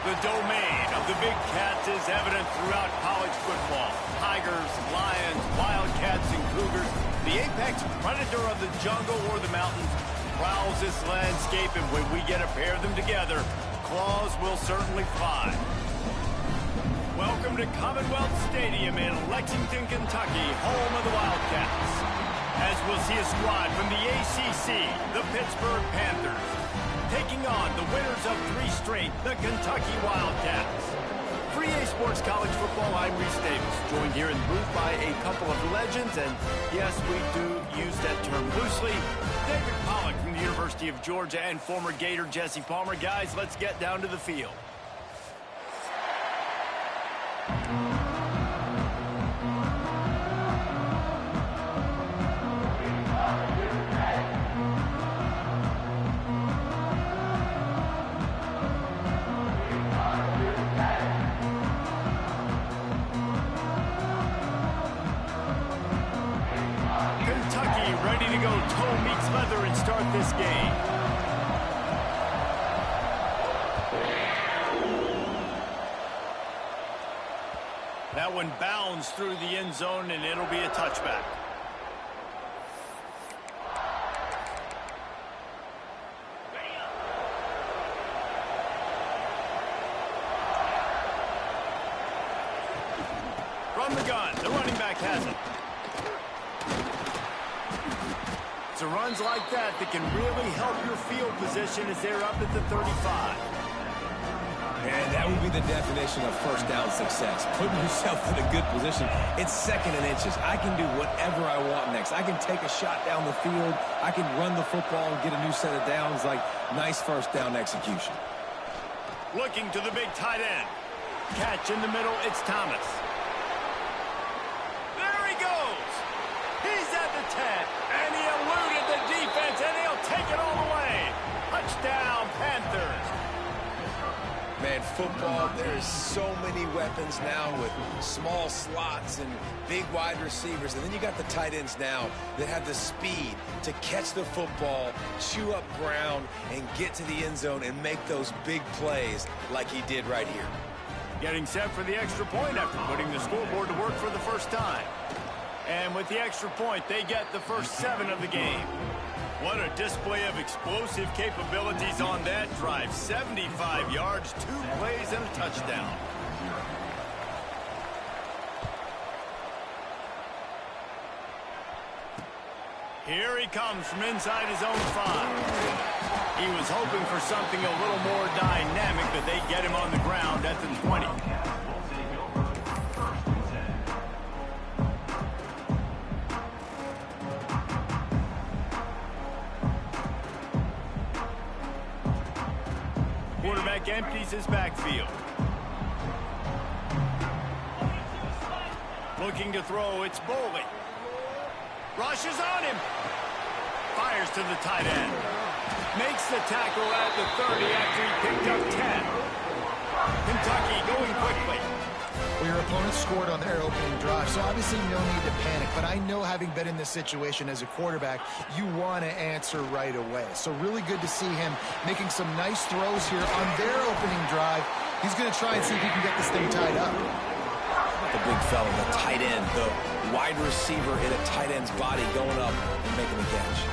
The domain of the big cats is evident throughout college football. Tigers, lions, wildcats, and cougars. The apex predator of the jungle or the mountains prowls this landscape, and when we get a pair of them together, claws will certainly fly. Welcome to Commonwealth Stadium in Lexington, Kentucky, home of the Wildcats. As we'll see a squad from the ACC, the Pittsburgh Panthers, taking on the winners of 3 straight, the Kentucky Wildcats. For EA Sports College Football, I'm Reese Davis, joined here in the booth by a couple of legends, and yes, we do use that term loosely. David Pollack from the University of Georgia and former Gator Jesse Palmer. Guys, let's get down to the field. Ready to go toe meets leather and start this game. That one bounds through the end zone, and it'll be a touchback. From the gun, the running back has it. It's runs like that can really help your field position as they're up at the 35. And that would be the definition of first down success. Putting yourself in a good position. It's 2nd and inches. I can do whatever I want next. I can take a shot down the field. I can run the football and get a new set of downs. Like, nice first down execution. Looking to the big tight end. Catch in the middle, it's Thomas. There he goes. He's at the 10, and he eluded the defense, and he'll take it all the way. Touchdown, Panthers. Man, football, there's so many weapons now with small slots and big wide receivers. And then you got the tight ends now that have the speed to catch the football, chew up ground, and get to the end zone and make those big plays like he did right here. Getting set for the extra point after putting the scoreboard to work for the first time. And with the extra point, they get the first 7 of the game. What a display of explosive capabilities on that drive. 75 yards, 2 plays, and a touchdown. Here he comes from inside his own 5. He was hoping for something a little more dynamic, but they get him on the ground at the 20. Quarterback empties his backfield. Looking to throw, it's Boley. Rushes on him. Fires to the tight end. Makes the tackle at the 30 after he picked up 10. Kentucky going quickly. Well, your opponent scored on their opening drive, so obviously no need to panic. But I know, having been in this situation as a quarterback, you want to answer right away. So really good to see him making some nice throws here on their opening drive. He's going to try and see if he can get this thing tied up. The big fella, the tight end, the wide receiver in a tight end's body going up and making the catch.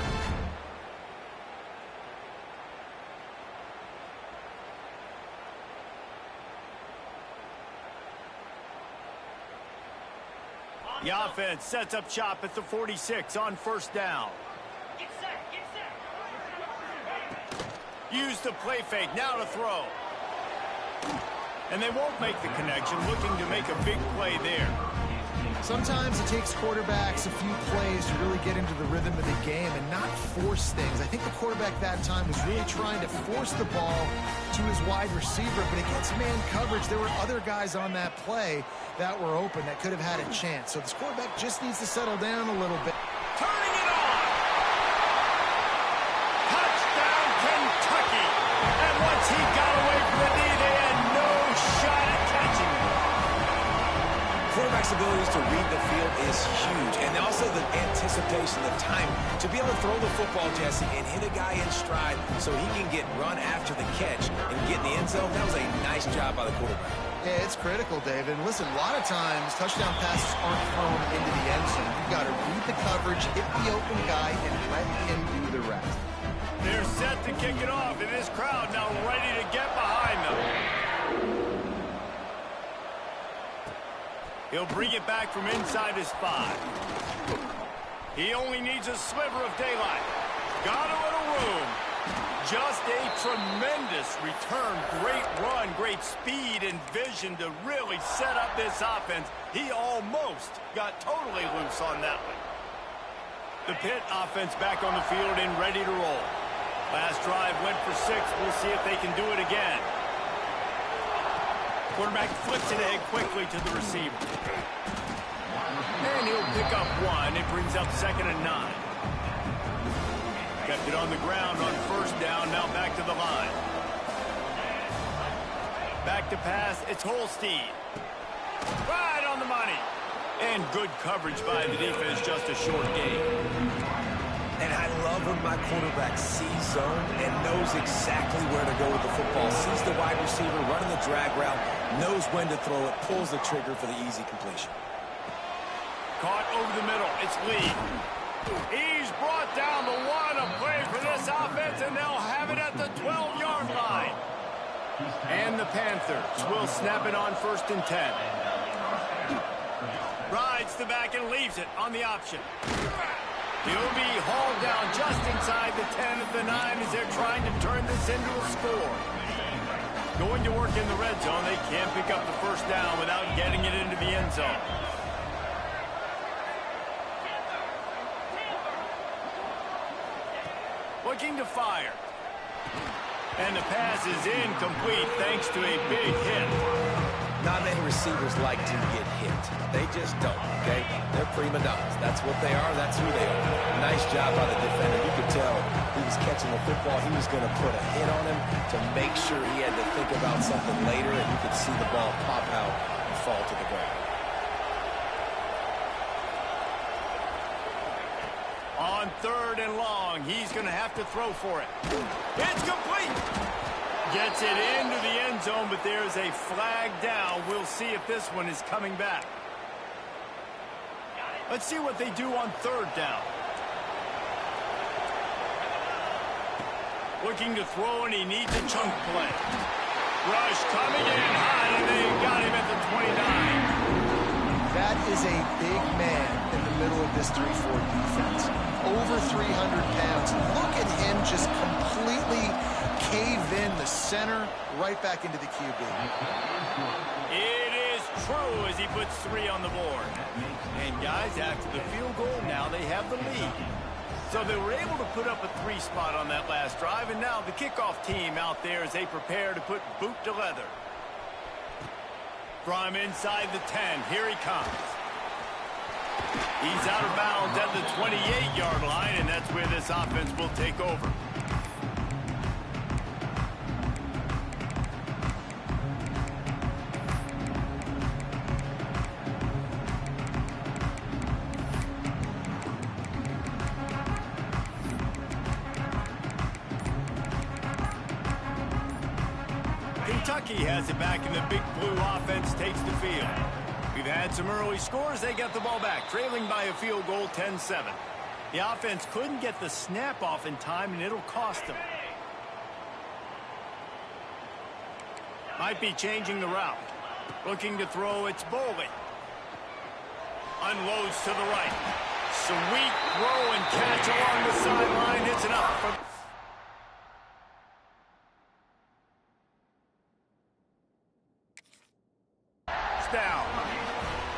The offense sets up shop at the 46 on first down. Get set, get set. Use the play fake, now to throw. And they won't make the connection, looking to make a big play there. Sometimes it takes quarterbacks a few plays to really get into the rhythm of the game and not force things. I think the quarterback that time was really trying to force the ball to his wide receiver, but against man coverage, there were other guys on that play that were open that could have had a chance. So this quarterback just needs to settle down a little bit. Turning it on! Touchdown, Kentucky! And once he got away from the knee, they had no shot at catching him. Quarterback flexibility to read the field is huge. And also the anticipation, the time to be able to throw the football, Jesse, and hit a guy in stride so he can get run after the catch and get in the end zone. That was a nice job by the quarterback. Yeah, it's critical, David. And listen, a lot of times touchdown passes aren't thrown into the end zone. You've got to read the coverage, hit the open guy, and let him do the rest. They're set to kick it off, and this crowd now ready to get behind them. He'll bring it back from inside his 5. He only needs a sliver of daylight. Got a little room. Just a tremendous return. Great run, great speed and vision to really set up this offense. He almost got totally loose on that one. The Pitt offense back on the field and ready to roll. Last drive went for 6. We'll see if they can do it again. Quarterback flips it ahead quickly to the receiver. And he'll pick up 1. It brings up 2nd and 9. Kept it on the ground on 1st down. Now back to the line. Back to pass. It's Holstein. Right on the money. And good coverage by the defense. Just a short gain. And I love when my quarterback sees zone and knows exactly where to go with the football. Sees the wide receiver running the drag route, knows when to throw it, pulls the trigger for the easy completion. Caught over the middle. It's Lee. He's brought down the 1. A play for this offense, and they'll have it at the 12-yard line. And the Panthers will snap it on 1st and 10. Rides the back and leaves it on the option. He'll be hauled down just inside the 10 at the 9 as they're trying to turn this into a score. Going to work in the red zone. They can't pick up the 1st down without getting it into the end zone. Looking to fire. And the pass is incomplete thanks to a big hit. Not many receivers like to get hit. They just don't, okay? They're prima donnas. That's what they are. That's who they are. Nice job by the defender. You could tell he was catching the football. He was going to put a hit on him to make sure he had to think about something later, and you could see the ball pop out and fall to the ground. On 3rd and long, he's going to have to throw for it. It's complete. Gets it into the end zone, but there's a flag down. We'll see if this one is coming back. Let's see what they do on 3rd down. Looking to throw, and he needs a chunk play. Rush coming in high, and they got him at the 29. That is a big man in the middle of this 3-4 defense. Over 300 pounds. Look at him just completely cave in the center, right back into the QB. It is true as he puts 3 on the board. And guys, after the field goal, now they have the lead. So they were able to put up a 3 spot on that last drive, and now the kickoff team out there as they prepare to put boot to leather. From inside the 10, here he comes. He's out of bounds at the 28-yard line, and that's where this offense will take over. Kentucky has it back, and the big blue offense takes the field. We've had some early scores. They got the ball back, trailing by a field goal, 10-7. The offense couldn't get the snap off in time, and it'll cost them. Might be changing the route. Looking to throw, it's Bowling. Unloads to the right. Sweet throw and catch along the sideline. It's enough. Down.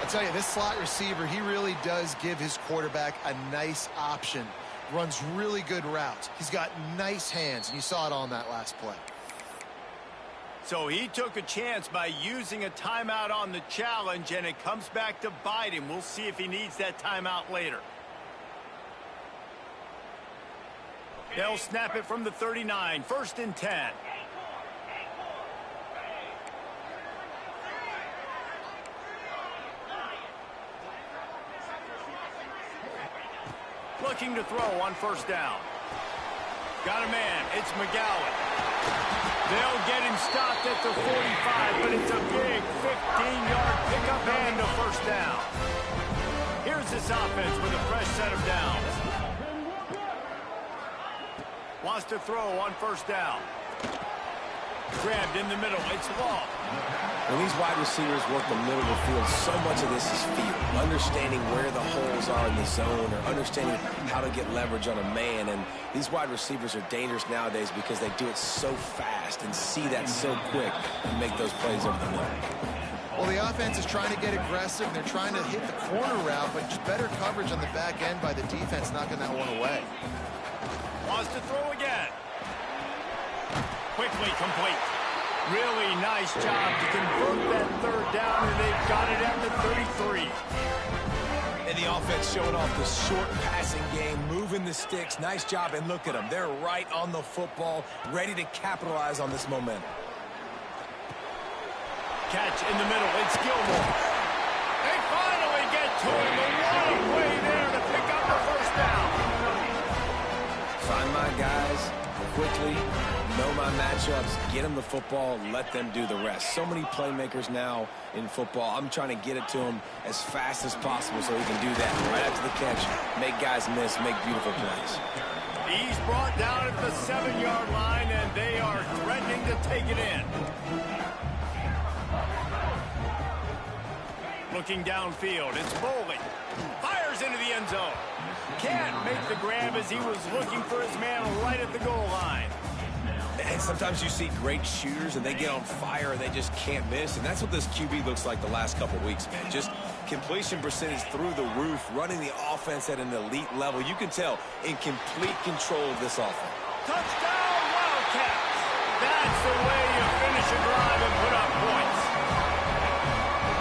I'll tell you, this slot receiver, he really does give his quarterback a nice option. Runs really good routes. He's got nice hands, and you saw it on that last play. So he took a chance by using a timeout on the challenge, and it comes back to bite him. We'll see if he needs that timeout later. They'll snap it from the 39, 1st and 10. Looking to throw on first down. Got a man. It's McGowan. They'll get him stopped at the 45, but it's a big 15-yard pickup and a first down. Here's this offense with a fresh set of downs. Wants to throw on first down. Grabbed in the middle. It's Law. When these wide receivers work the middle of the field, so much of this is feel. Understanding where the holes are in the zone or understanding how to get leverage on a man. And these wide receivers are dangerous nowadays because they do it so fast and see that so quick and make those plays over the middle. Well, the offense is trying to get aggressive. They're trying to hit the corner route, but just better coverage on the back end by the defense knocking that one away. Wants to throw again. Quickly complete. Really nice job to convert that third down, and they've got it at the 33. And the offense showing off the short passing game, moving the sticks. Nice job, and look at them. They're right on the football, ready to capitalize on this momentum. Catch in the middle. It's Gilmore. They finally get to him. A lot of play there to pick up the first down. Find my guys quickly. Know my matchups, get them the football, let them do the rest. So many playmakers now in football. I'm trying to get it to him as fast as possible so he can do that right after the catch, make guys miss, make beautiful plays. He's brought down at the 7-yard line, and they are threatening to take it in. Looking downfield, it's Bowling. Fires into the end zone. Can't make the grab as he was looking for his man right at the goal line. And sometimes you see great shooters and they get on fire and they just can't miss. And that's what this QB looks like the last couple weeks, man. Just completion percentage through the roof, running the offense at an elite level. You can tell in complete control of this offense. Touchdown, Wildcats! That's the way you finish a drive and put up points.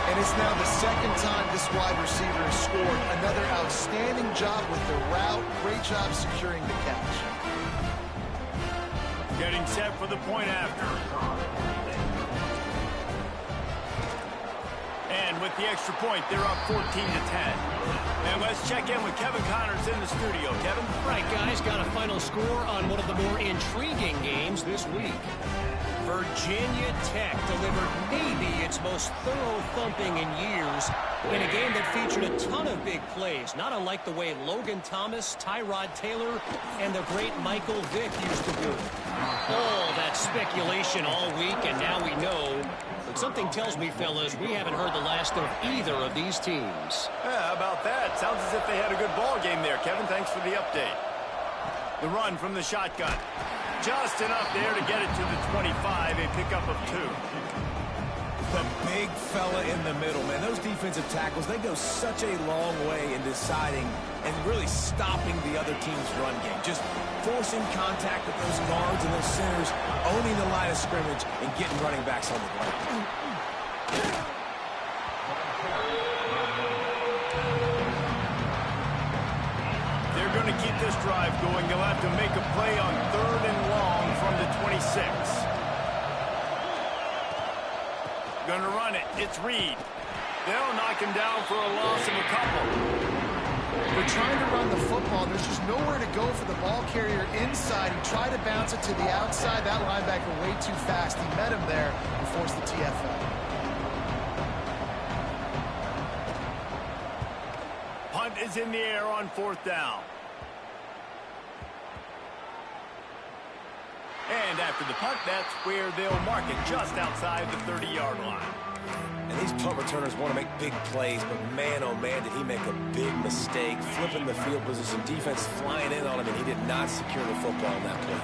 And it's now the second time this wide receiver has scored. Another outstanding job with the route. Great job securing the catch. Getting set for the point after. And with the extra point, they're up 14-10. And let's check in with Kevin Connors in the studio. Kevin? Right, guys, got a final score on one of the more intriguing games this week. Virginia Tech delivered maybe its most thorough thumping in years in a game that featured a ton of big plays, not unlike the way Logan Thomas, Tyrod Taylor, and the great Michael Vick used to do. All that speculation all week, and now we know. But something tells me, fellas, we haven't heard the last of either of these teams. Yeah, how about that? Sounds as if they had a good ball game there, Kevin. Thanks for the update. The run from the shotgun. Just enough there to get it to the 25, a pickup of 2. The big fella in the middle, man. Those defensive tackles, they go such a long way in deciding and really stopping the other team's run game. Just forcing contact with those guards and those centers, owning the line of scrimmage, and getting running backs on the ground. They're going to keep this drive going. They'll have to make a play on 3rd and long from the 26. Going to run it. It's Reed. They'll knock him down for a loss of a couple. They're trying to run the football. There's just nowhere to go for the ball carrier inside. He tried to bounce it to the outside. That linebacker way too fast. He met him there and forced the TFL. Punt is in the air on 4th down. And after the punt, that's where they'll mark it, just outside the 30-yard line. And these punt returners want to make big plays, but man, oh man, did he make a big mistake. Flipping the field position, defense flying in on him, and he did not secure the football in that play.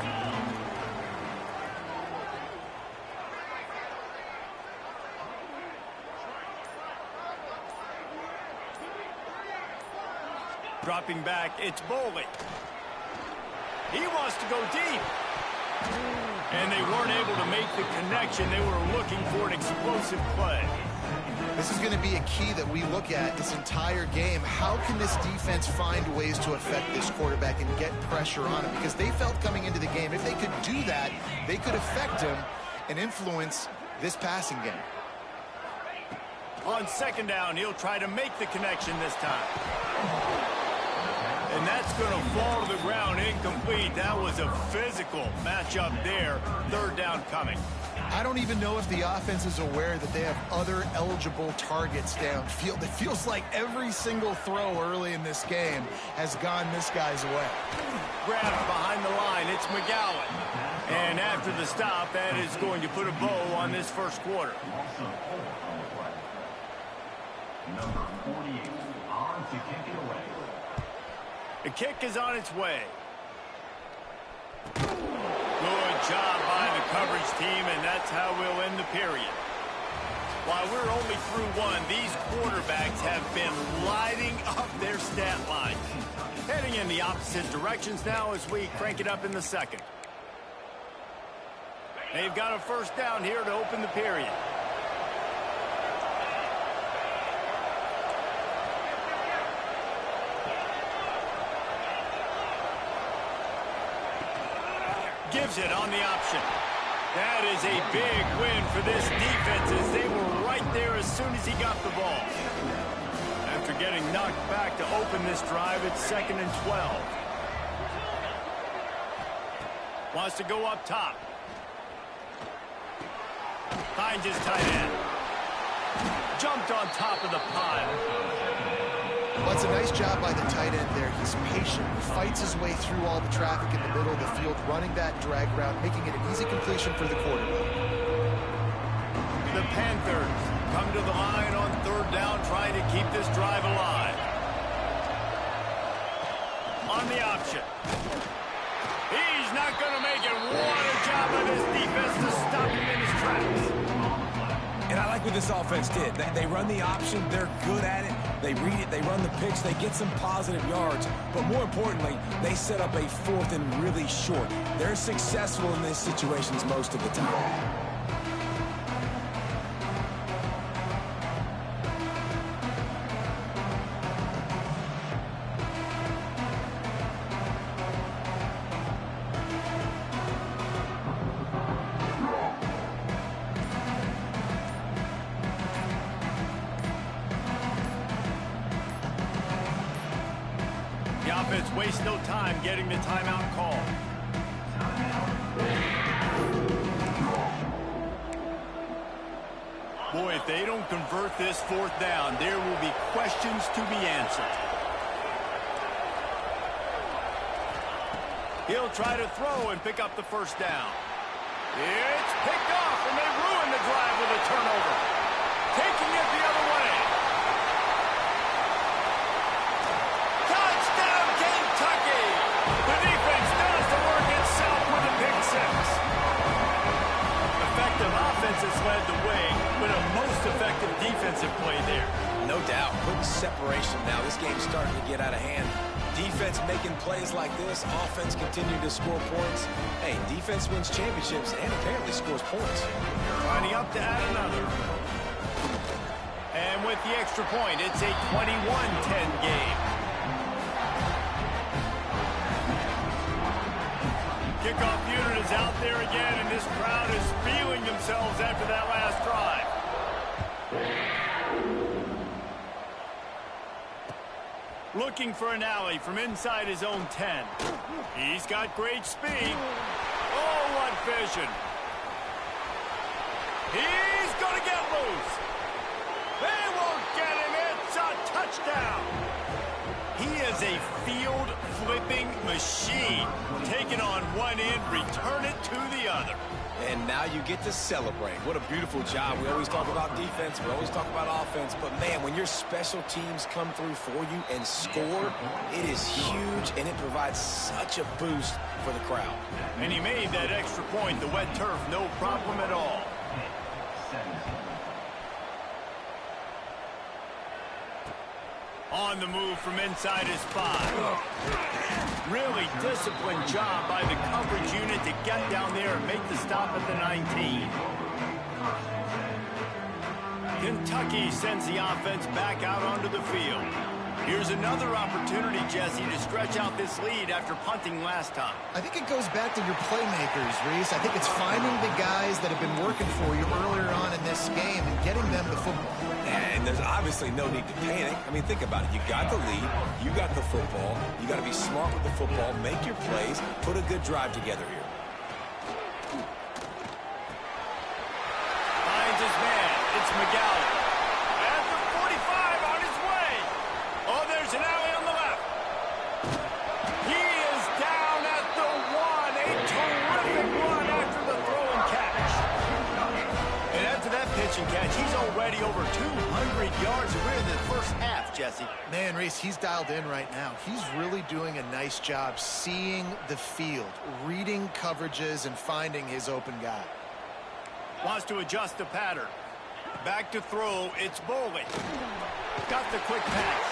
Dropping back, it's Bowling. He wants to go deep. And they weren't able to make the connection. They were looking for an explosive play. This is going to be a key that we look at this entire game. How can this defense find ways to affect this quarterback and get pressure on him? Because they felt coming into the game, if they could do that, they could affect him and influence this passing game. On 2nd down, he'll try to make the connection this time. And that's going to fall to the ground incomplete. That was a physical matchup there. Third down coming. I don't even know if the offense is aware that they have other eligible targets downfield. It feels like every single throw early in this game has gone this guy's way. Grabbed behind the line. It's McGowan. And after the stop, that is going to put a bow on this first quarter. Number 48 on to kick it away. The kick is on its way. Good job by the coverage team, and that's how we'll end the period. While we're only through one, these quarterbacks have been lighting up their stat line. Heading in the opposite directions now as we crank it up in the second. They've got a first down here to open the period. Gives it on the option. That is a big win for this defense as they were right there as soon as he got the ball. After getting knocked back to open this drive, it's 2nd and 12. Wants to go up top. Finds his tight end. Jumped on top of the pile. Well, it's a nice job by the tight end there. He's patient. He fights his way through all the traffic in the middle of the field, running that drag route, making it an easy completion for the quarterback. The Panthers come to the line on third down, trying to keep this drive alive. On the option. He's not going to make it. What a job by this defense to stop him in his tracks. And I like what this offense did. They run the option. They're good at it. They read it. They run the pitch. They get some positive yards. But more importantly, they set up a 4th and really short. They're successful in these situations most of the time. The offense wastes no time getting the timeout call. Boy, if they don't convert this 4th down, there will be questions to be answered. He'll try to throw and pick up the first down. It's picked off, and they ruin the drive with a turnover. Taking it the other way. Touchdown, Kentucky! The defense does the work itself with a pick six. Effective offense has led the way, but a most effective defensive play there. No doubt. Putting separation now. This game's starting to get out of hand. Defense making plays like this. Offense continue to score points. Hey, defense wins championships and apparently scores points. Lining up to add another. And with the extra point, it's a 21-10 game. Kickoff unit is out there again, and this crowd is feeling themselves after that last drive. Looking for an alley from inside his own 10. He's got great speed. Oh, what vision. He's going to get loose. They won't get him. It's a touchdown. He is a field-flipping machine. Take it on one end, return it to the other. And now you get to celebrate. What a beautiful job. We always talk about defense. We always talk about offense. But, man, when your special teams come through for you and score, it is huge, and it provides such a boost for the crowd. And he made that extra point, the wet turf, no problem at all. On the move from inside his 5. Really disciplined job by the coverage unit to get down there and make the stop at the 19. Kentucky sends the offense back out onto the field. Here's another opportunity, Jesse, to stretch out this lead after punting last time. I think it goes back to your playmakers, Reese. I think it's finding the guys that have been working for you earlier on in this game and getting them the football. And there's obviously no need to panic. I mean, think about it. You got the lead. You got the football. You got to be smart with the football. Make your plays. Put a good drive together here. Finds his man. It's McGowan. At the 45 on his way. Oh, there's an alley on the left. He is down at the 1. A terrific run after the throw and catch. And after that pitch and catch, he's already over 200 yards. We're in the first half, Jesse. Man, Reese, he's dialed in right now. He's really doing a nice job seeing the field, reading coverages, and finding his open guy. Wants to adjust the pattern. Back to throw. It's Bowling. Got the quick pass.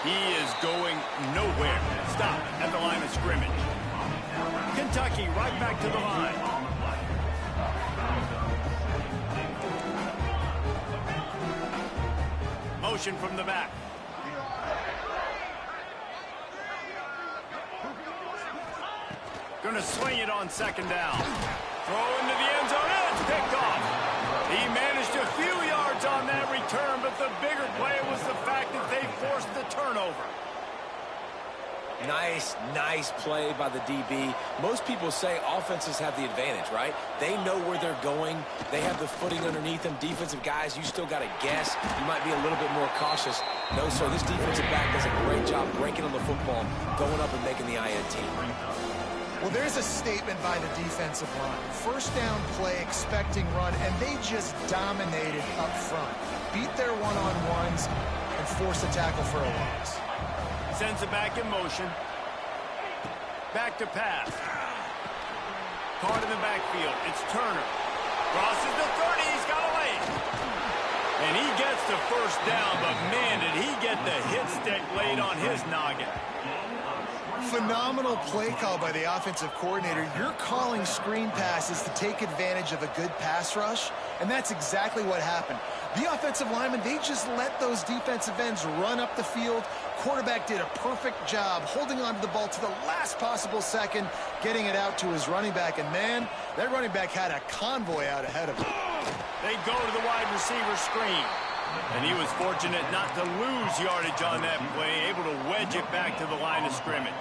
He is going nowhere. Stop at the line of scrimmage. Kentucky right back to the line. Motion from the back. Gonna swing it on second down. Throw into the end zone, and it's picked off. He managed a few yards on that return, but the bigger play was the fact that they forced the turnover. Nice play by the DB. Most people say offenses have the advantage, right? They know where they're going. They have the footing underneath them. Defensive guys, you still got to guess. You might be a little bit more cautious. No, sir, this defensive back does a great job breaking on the football, going up and making the INT. Well, there's a statement by the defensive line. First down play, expecting run, and they just dominated up front. Beat their one-on-ones and forced a tackle for a loss. Sends it back in motion. Back to pass. Caught in the backfield. It's Turner. Crosses the 30. He's got a lane. And he gets the first down, but man, did he get the hit stick laid on his noggin. Phenomenal play call by the offensive coordinator. You're calling screen passes to take advantage of a good pass rush, and that's exactly what happened. The offensive linemen, they just let those defensive ends run up the field. Quarterback did a perfect job holding on to the ball to the last possible second, getting it out to his running back, and man, that running back had a convoy out ahead of him. They go to the wide receiver screen. And he was fortunate not to lose yardage on that play, able to wedge it back to the line of scrimmage.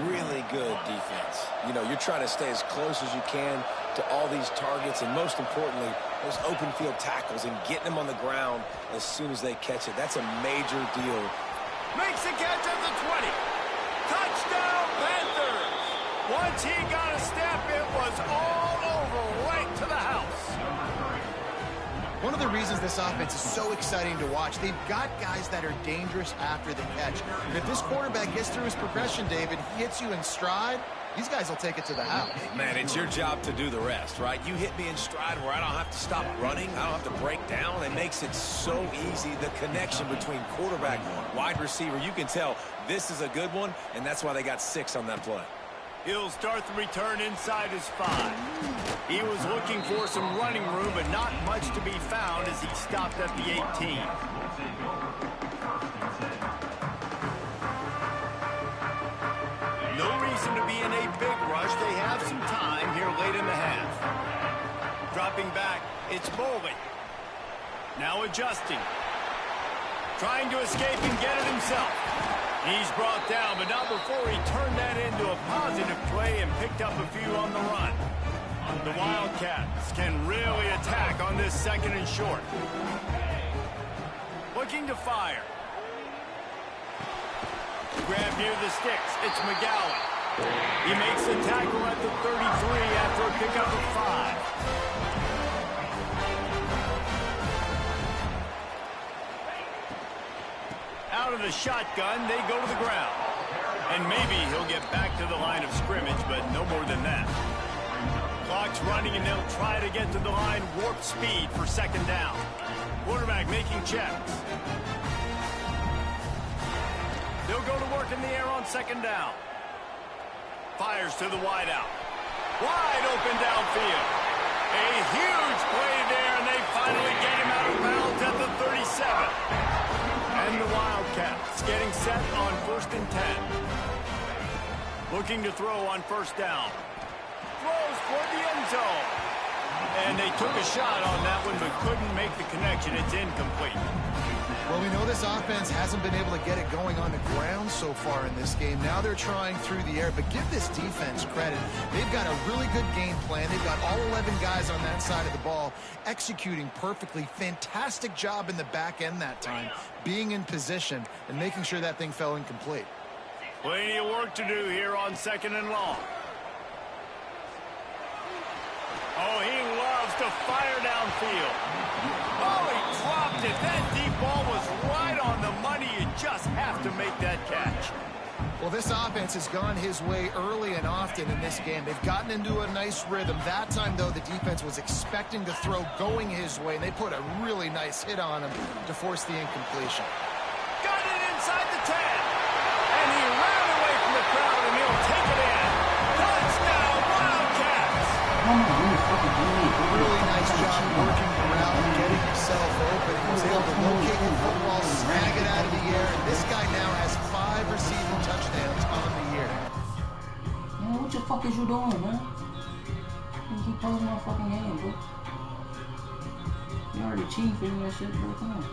Really good defense. You know, you're trying to stay as close as you can to all these targets, and most importantly, those open field tackles and getting them on the ground as soon as they catch it. That's a major deal. Makes the catch at the 20. Touchdown, Panthers! Once he got a step, it was all over, right to the house. One of the reasons this offense is so exciting to watch, they've got guys that are dangerous after the catch. And if this quarterback gets through his progression, David, he hits you in stride, these guys will take it to the house. Man, it's your job to do the rest, right? You hit me in stride where I don't have to stop running. I don't have to break down. It makes it so easy, the connection between quarterback and wide receiver. You can tell this is a good one, and that's why they got 6 on that play. He'll start the return inside his 5. He was looking for some running room, but not much to be found as he stopped at the 18. No reason to be in a big rush. They have some time here late in the half. Dropping back, it's Bowling. Now adjusting. Trying to escape and get it himself. He's brought down, but not before he turned that into a positive play and picked up a few on the run. The Wildcats can really attack on this second and short. Looking to fire. Grab near the sticks. It's McGowan. He makes the tackle at the 33 after a pickup of 5. Out of the shotgun, they go to the ground. And maybe he'll get back to the line of scrimmage, but no more than that. Clock's running, and they'll try to get to the line warp speed for second down. Quarterback making checks. They'll go to work in the air on second down. Fires to the wideout. Wide open downfield. A huge play there, and they finally get him out of bounds at the 37. And And the Wildcats getting set on 1st and 10. Looking to throw on 1st down. Throws for the end zone. And they took a shot on that one but couldn't make the connection. It's incomplete. Well, we know this offense hasn't been able to get it going on the ground so far in this game. Now they're trying through the air, but give this defense credit. They've got a really good game plan. They've got all 11 guys on that side of the ball executing perfectly. Fantastic job in the back end that time, being in position and making sure that thing fell incomplete. Plenty of work to do here on 2nd and long. Oh, he loves to fire downfield. Oh, he dropped it. That deep ball was right on the money. You just have to make that catch. Well, this offense has gone his way early and often in this game. They've gotten into a nice rhythm. That time, though, the defense was expecting to throw going his way, and they put a really nice hit on him to force the incompletion. Got it inside the 10. And he ran away from the crowd, and he'll take it in. Touchdown, Wildcats! Really nice job working around, getting himself open. He was able to locate the football, snag it out of the air, and this guy now has 5 receiving touchdowns on the year. Man, what the fuck is you doing, man? You keep closing my fucking hand, bro. You already cheating for that shit, bro. Come on.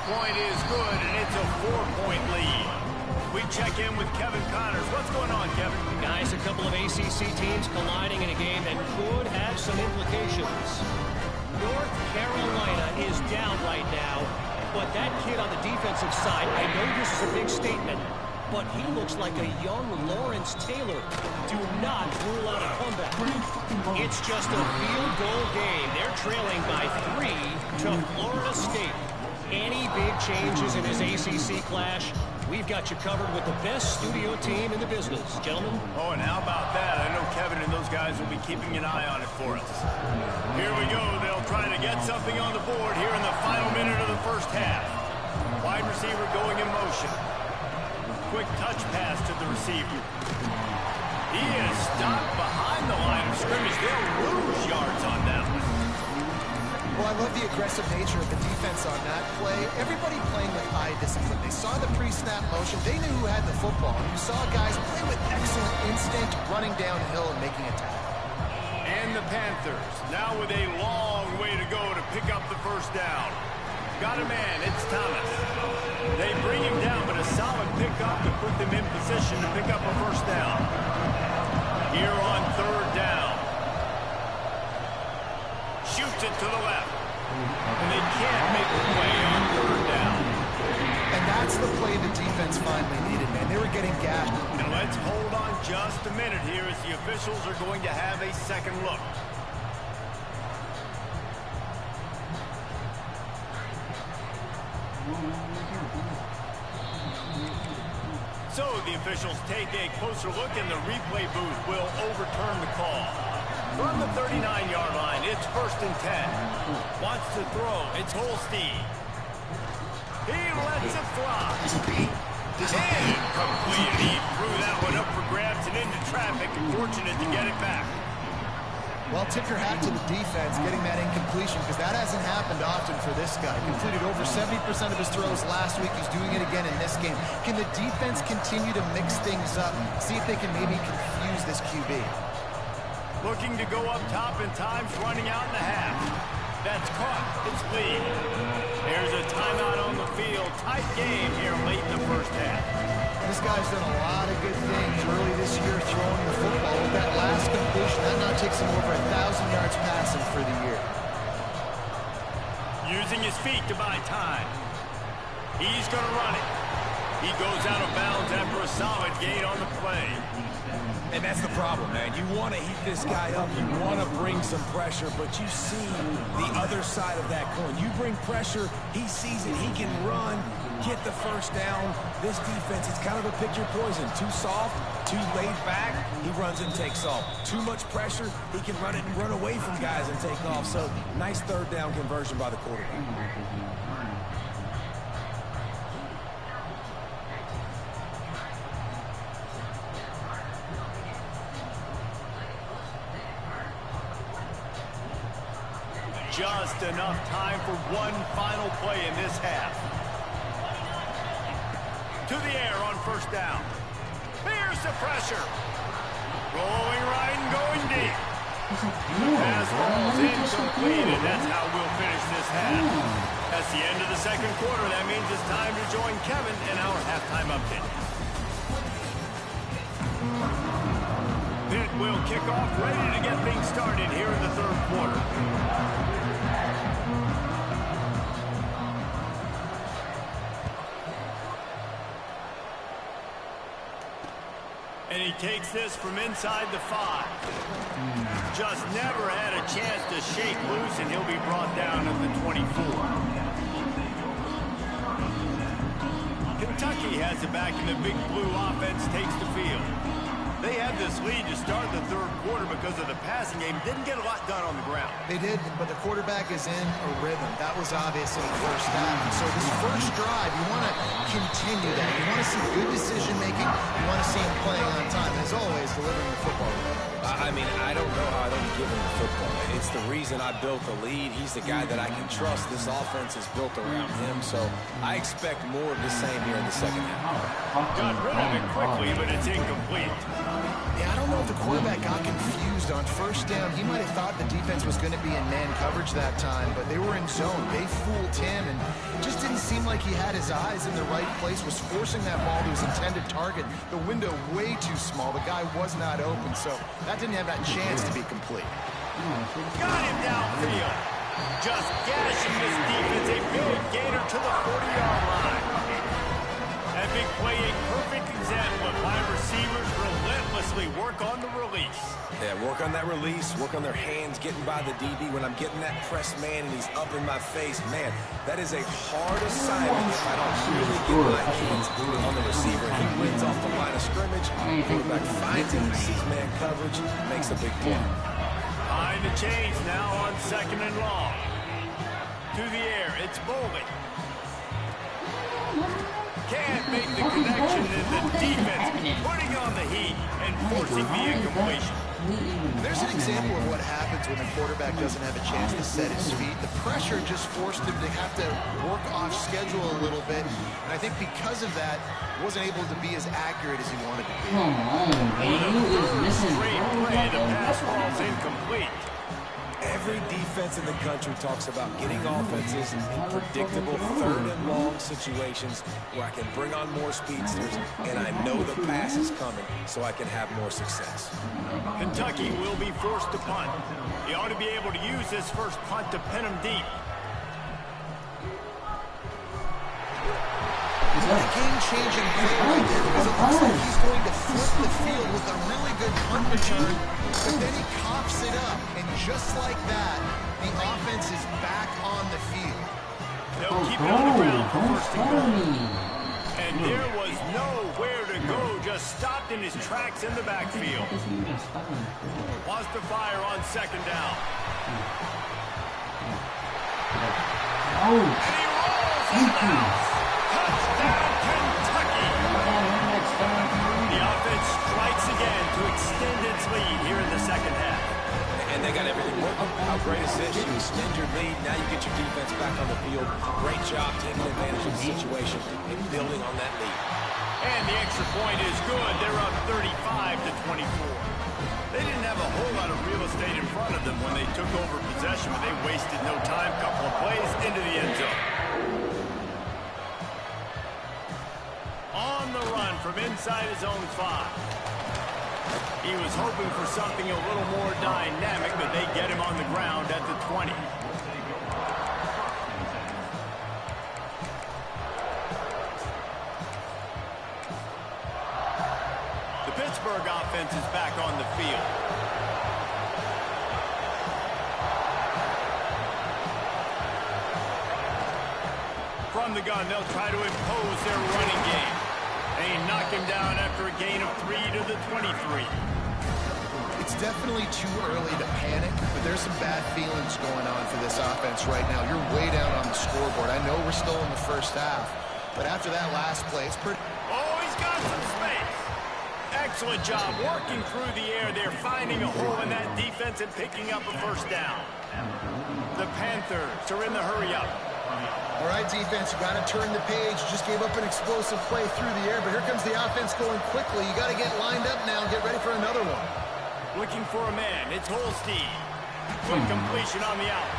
Point is good, and it's a 4-point lead. We check in with Kevin Connors. What's going on, Kevin? Guys, a couple of ACC teams colliding in a game that could have some implications. North Carolina is down right now, but that kid on the defensive side, I know this is a big statement, but he looks like a young Lawrence Taylor. Do not rule out a comeback. It's just a field goal game. They're trailing by 3 to Florida State. Any big changes in his ACC clash, we've got you covered with the best studio team in the business. Gentlemen? Oh, and how about that? I know Kevin and those guys will be keeping an eye on it for us. Here we go. They'll try to get something on the board here in the final minute of the first half. Wide receiver going in motion. Quick touch pass to the receiver. He is stopped behind the line of scrimmage. They'll lose yards on that one. Well, I love the aggressive nature of the defense on that play. Everybody playing with eye discipline. They saw the pre-snap motion. They knew who had the football. You saw guys play with excellent instinct, running downhill and making a tackle. And the Panthers, now with a long way to go to pick up the first down. Got a man, it's Thomas. They bring him down, but a solid pickup to put them in position to pick up a first down. Here on 3rd down. Shoots it to the left. And they can't make the play on 3rd down. And that's the play the defense finally needed, man. They were getting gashed. And let's hold on just a minute here as the officials are going to have a second look. So the officials take a closer look, and the replay booth will overturn the call. From the 39-yard line, it's 1st and 10. Wants to throw. It's Holstein. He lets it fly. Incomplete. He threw that one up for grabs and into traffic. Fortunate to get it back. Well, tip your hat to the defense getting that incompletion, because that hasn't happened often for this guy. Completed over 70% of his throws last week. He's doing it again in this game. Can the defense continue to mix things up? See if they can maybe confuse this QB. Looking to go up top, and time's running out in the half. That's caught. It's Lee. There's a timeout on the field. Tight game here late in the first half. This guy's done a lot of good things early this year throwing the football. With that last completion, that now takes him over 1,000 yards passing for the year. Using his feet to buy time. He's going to run it. He goes out of bounds after a solid gain on the play. And that's the problem, man. You want to heat this guy up. You want to bring some pressure, but you see the other side of that coin. You bring pressure, he sees it, he can run, get the first down. This defense, it's kind of a pick your poison. Too soft, too laid back, he runs and takes off. Too much pressure, he can run it and run away from guys and take off. So, nice third down conversion by the quarterback. Just enough time for one final play in this half. To the air on first down. Here's the pressure. Rolling right and going deep. The pass falls incomplete, and that's how we'll finish this half. That's the end of the second quarter. That means it's time to join Kevin in our halftime update. Pitt will kick off, ready to get things started here in the third quarter. And he takes this from inside the 5. Just never had a chance to shake loose, and he'll be brought down at the 24. Kentucky has it back, and the Big Blue offense takes the field. They had this lead to start the third quarter because of the passing game. Didn't get a lot done on the ground. They did, but the quarterback is in a rhythm. That was obvious in the first half. And so this first drive, you want to continue that. You want to see good decision-making. You want to see him playing on time. And as always, delivering the football. I mean, I don't know how I don't give him the football. It's the reason I built the lead. He's the guy that I can trust. This offense is built around him, so I expect more of the same here in the second half. Got rid of it quickly, but it's incomplete. Yeah, I don't know if the quarterback got confused on first down. He might have thought the defense was going to be in man coverage that time, but they were in zone. They fooled him, and it just didn't seem like he had his eyes in the right place, was forcing that ball to his intended target. The window way too small. The guy was not open, so that didn't have that chance to be complete. Got him downfield. Just gashing this defense. A big gainer to the 40-yard line. That big play, a perfect example of why receivers relentlessly work on the release. Yeah, work on that release, work on their hands, getting by the DB. When I'm getting that press man and he's up in my face, man, that is a hard assignment if I don't really get my hands on the receiver. He wins off the line of scrimmage. Quarterback finds him, sees man coverage, makes a big play. Behind the chains now on second and long. To the air, it's Bowling. Can't make the connection, and the defense putting on the heat and forcing the incompletion. There's an example of what happens when the quarterback doesn't have a chance to set his feet. The pressure just forced him to have to work off schedule a little bit, and I think because of that, wasn't able to be as accurate as he wanted to be. Come on, man. You is missing. Great play, the pass ball's incomplete. Every defense in the country talks about getting offenses in predictable third and long situations where I can bring on more speedsters and I know the pass is coming so I can have more success. Kentucky will be forced to punt. He ought to be able to use this first punt to pin him deep. A game-changing play right there because it looks like he's going to flip the field with a really good punt return, but then he coughs it up, and just like that, the offense is back on the field. They'll keep it on the ground for first and goal. And there was nowhere to go, just stopped in his tracks in the backfield. Wants to fire on second down. And he rolls it out. Touchdown, Kentucky! The offense strikes again to extend its lead here in the second half. And they got everything working. How great is this? You extend your lead, now you get your defense back on the field. Great job taking advantage of the situation and building on that lead. And the extra point is good. They're up 35-24. They didn't have a whole lot of real estate in front of them when they took over possession, but they wasted no time. Couple of plays into the end zone. On the run from inside his own 5. He was hoping for something a little more dynamic, but they get him on the ground at the 20. offense is back on the field. From the gun, they'll try to impose their running game. They knock him down after a gain of 3 to the 23. It's definitely too early to panic, but there's some bad feelings going on for this offense right now. You're way down on the scoreboard. I know we're still in the first half, but after that last play, it's pretty... Oh, he's got some space. Excellent job working through the air. They're finding a hole in that defense and picking up a first down. The Panthers are in the hurry-up. All right, defense, you got to turn the page. You just gave up an explosive play through the air, but here comes the offense going quickly. You got to get lined up now and get ready for another one. Looking for a man. It's Holstein. Good completion on the out.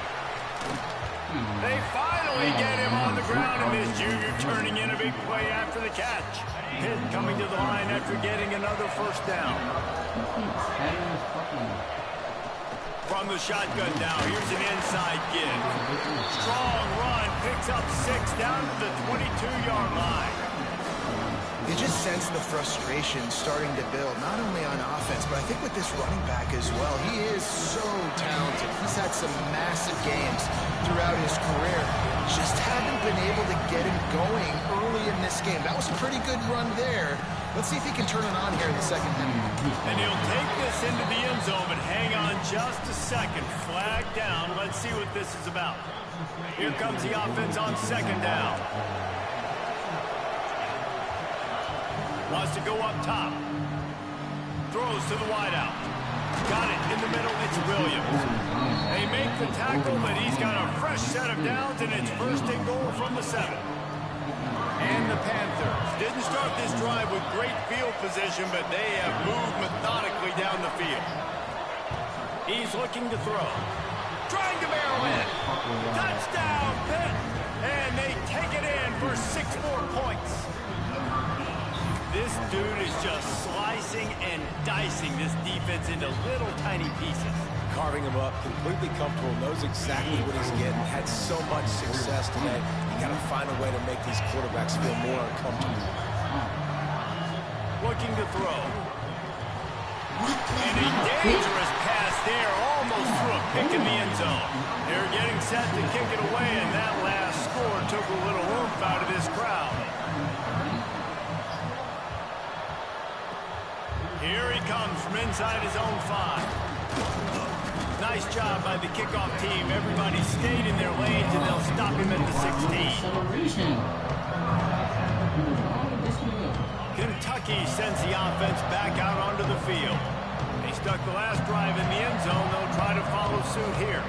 They finally get him on the ground, and this junior turning in a big play after the catch. Pitt coming to the line after getting another first down. From the shotgun now, here's an inside give. Strong run, picks up 6 down to the 22-yard line. You just sense the frustration starting to build, not only on offense, but I think with this running back as well. He is so talented. He's had some massive games throughout his career. Just haven't been able to get him going early in this game. That was a pretty good run there. Let's see if he can turn it on here in the second half. And he'll take this into the end zone, but hang on just a second. Flag down. Let's see what this is about. Here comes the offense on second down. Wants to go up top. Throws to the wideout. Got it in the middle. It's Williams. They make the tackle, but he's got a fresh set of downs, and it's first and goal from the 7. And the Panthers didn't start this drive with great field position, but they have moved methodically down the field. He's looking to throw. Trying to barrel in. Touchdown, Pitt. And they take it in for 6 more points. This dude is just slicing and dicing this defense into little tiny pieces. Carving him up, completely comfortable, knows exactly what he's getting, had so much success today. You got to find a way to make these quarterbacks feel more uncomfortable. Looking to throw. And a dangerous pass there, almost threw a pick in the end zone. They're getting set to kick it away, and that last score took a little oomph out of this crowd. Here he comes from inside his own 5. Nice job by the kickoff team. Everybody stayed in their lanes, and they'll stop him at the 16. Kentucky sends the offense back out onto the field. They stuck the last drive in the end zone. They'll try to follow suit here.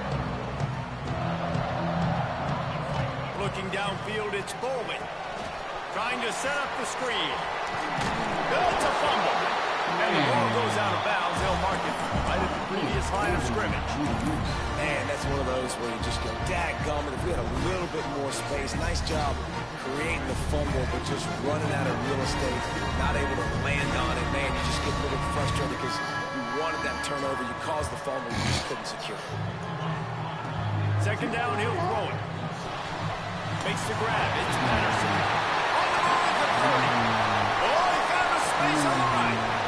Looking downfield, it's Bowling. Trying to set up the screen. It's a fumble. And the ball goes out of bounds. They'll mark it right at the previous line of scrimmage. Man, that's one of those where you just go, dadgummit, if we had a little bit more space. Nice job creating the fumble, but just running out of real estate, not able to land on it. Man, you just get a little frustrated because you wanted that turnover. You caused the fumble, you just couldn't secure it. Second down, he'll throw it. Makes the grab. It's Patterson. On the move at the 30. Oh, he found a space on the right.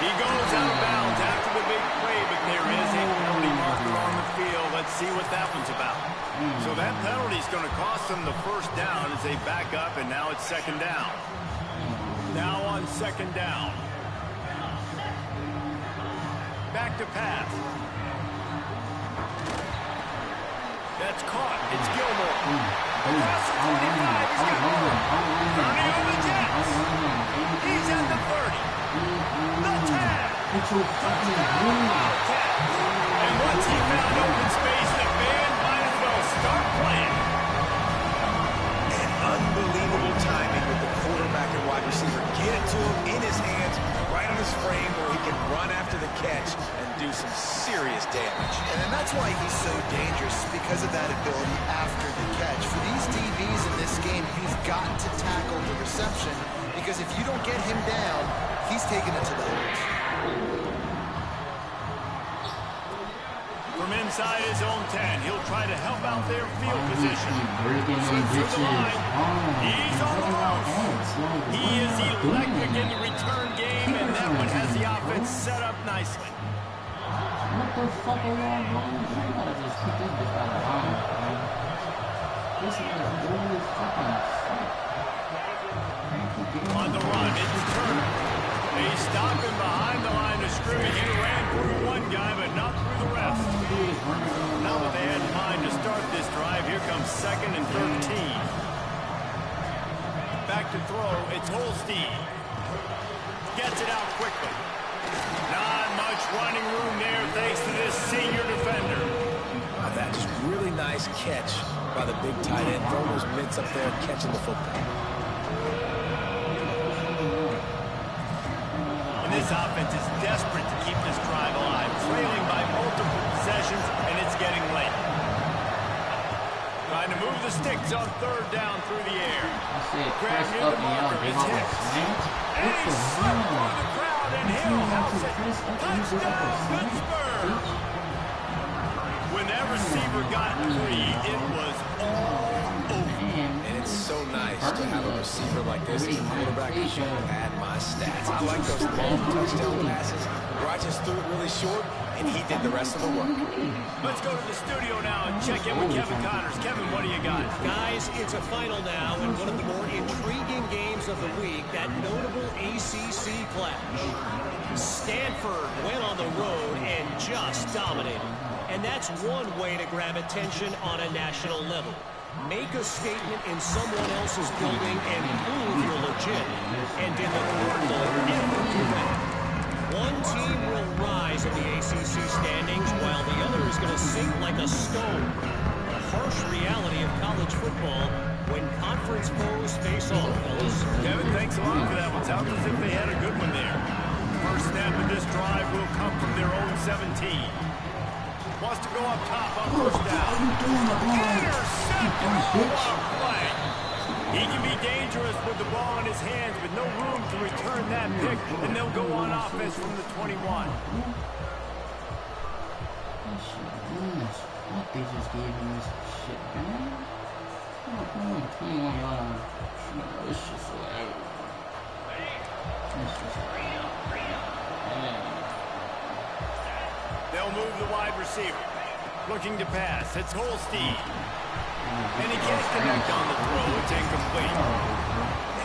He goes out of bounds after the big play, but there is a penalty marker on the field. Let's see what that one's about. So that penalty is going to cost them the first down as they back up, and now it's second down. Now on second down. Back to pass. That's caught. It's Gilmore. Across the 25. He's got more. 30 on the Jets. He's at the 30. The 10. Touchdown, Wildcats. And once he found open space, the band might as well start playing. And unbelievable timing with the quarterback and wide receiver. Get it to him in his hands, right on his frame where he can run after the catch and do some serious damage. And that's why he's so dangerous, because of that ability after the catch. For these DBs in this game, you've got to tackle the reception, because if you don't get him down, he's taking it to the holes. From inside his own 10, he'll try to help out their field position. He's He's on the ropes. He is electric in the return game, and that one has the offense set up nicely. What the fuck are y'all doing? I gotta just keep this bitch out of line, man. This is a really fucking fuck. On the run, it's Turner. He's stopping behind the line of scrimmage. He ran through one guy, but not through the rest. Now that they had in mind to start this drive, here comes 2nd and 13. Back to throw, it's Holstein. Gets it out quickly. Not much running room there thanks to this senior defender. That just really nice catch by the big tight end. Throwing those mitts up there, catching the football. And this offense is desperate to keep this drive alive, trailing by multiple possessions, and it's getting late. Trying to move the sticks on 3rd down through the air. Grab near the marker, it's Hicks. And he's slipped through the crowd, and Hill house it. Touchdown, Pittsburgh! When that receiver got free, it was all over. And it's so nice to have a receiver like this as a quarterback who should pad my stats. I like those long touchdown passes where I just threw it really short, and he did the rest of the work. Let's go to the studio now and check in with Kevin Connors. Kevin, what do you got? Guys, it's a final now in one of the more intriguing games of the week, that notable ACC clash. Stanford went on the road and just dominated. And that's one way to grab attention on a national level. Make a statement in someone else's building and prove you're legit. And in the Cardinal ever do that. One team will rise in the ACC standings while the other is going to sink like a stone. A harsh reality of college football when conference foes face off, fellas. Kevin, thanks a lot for that one. Sounds as if they had a good one there. First snap of this drive will come from their own 17. Wants to go up top on 1st down. Intercepted! What a play! He can be dangerous with the ball in his hands, with no room to return that pick, and they'll go on offense from the 21. What they just gave him this shit, man? 21 yards. This shit's so aggravating. This shit's so aggravating. They'll move the wide receiver. Looking to pass. It's Holstein. And he can't connect on the throw. It's incomplete.